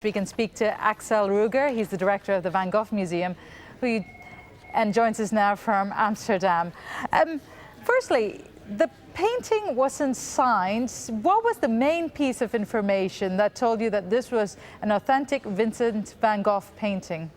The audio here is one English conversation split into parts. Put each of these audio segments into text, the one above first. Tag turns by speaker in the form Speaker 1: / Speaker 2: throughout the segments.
Speaker 1: We can speak to Axel Rueger. He's the director of the Van Gogh Museum, and joins us now from Amsterdam. Firstly, the painting wasn't signed. What was the main piece of information that told you that this was an authentic Vincent Van Gogh painting?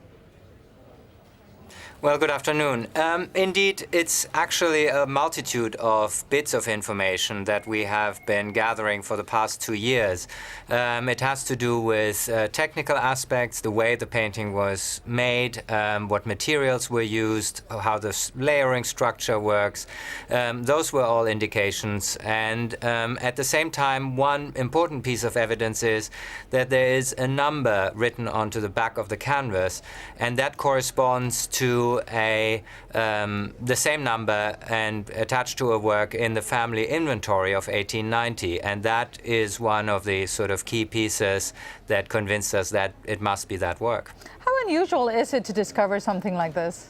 Speaker 2: Well, good afternoon. Indeed, it's actually a multitude of bits of information that we have been gathering for the past 2 years. It has to do with technical aspects, the way the painting was made, what materials were used, how the layering structure works. Those were all indications. And at the same time, one important piece of evidence is that there is a number written onto the back of the canvas, and that corresponds to the same number and attached to a work in the family inventory of 1890, and that is one of the sort of key pieces that convinced us that it must be that work.
Speaker 1: How unusual is it to discover something like this?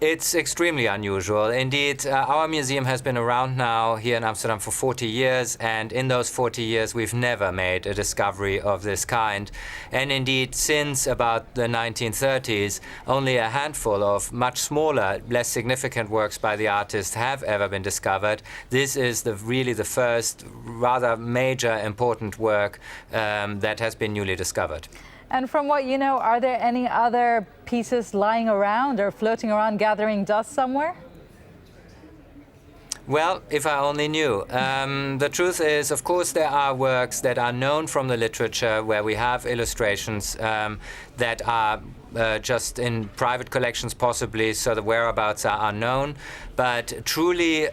Speaker 2: It's extremely unusual. Indeed, our museum has been around now here in Amsterdam for 40 years, and in those 40 years we've never made a discovery of this kind. And indeed, since about the 1930s, only a handful of much smaller, less significant works by the artist have ever been discovered. This is really the first rather major, important work that has been newly discovered.
Speaker 1: And from what you know, are there any other pieces lying around or floating around gathering dust somewhere?
Speaker 2: Well, if I only knew. The truth is, of course, there are works that are known from the literature where we have illustrations that are just in private collections possibly, so the whereabouts are unknown. But truly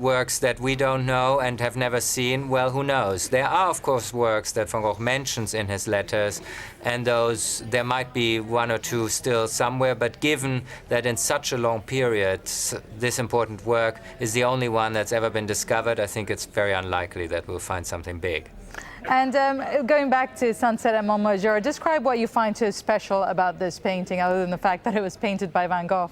Speaker 2: works that we don't know and have never seen, well, who knows? There are, of course, works that Van Gogh mentions in his letters, and those, there might be one or two still somewhere, but given that in such a long period, this important work is the only one that's ever been discovered, I think it's very unlikely that we'll find something big.
Speaker 1: And going back to Sunset at Montmajour, describe what you find so special about this painting, other than the fact that it was painted by Van Gogh.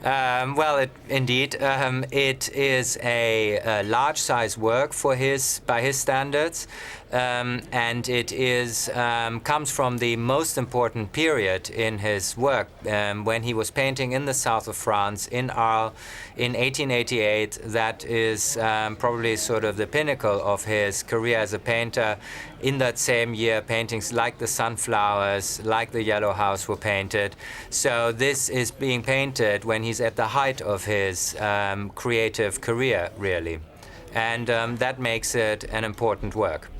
Speaker 2: Well, indeed, it is a large-size work by his standards, and it is comes from the most important period in his work, when he was painting in the south of France, in Arles, in 1888. That is probably sort of the pinnacle of his career as a painter. In that same year, paintings like the sunflowers, like the Yellow House were painted. So this is being painted when he's at the height of his creative career, really. And that makes it an important work.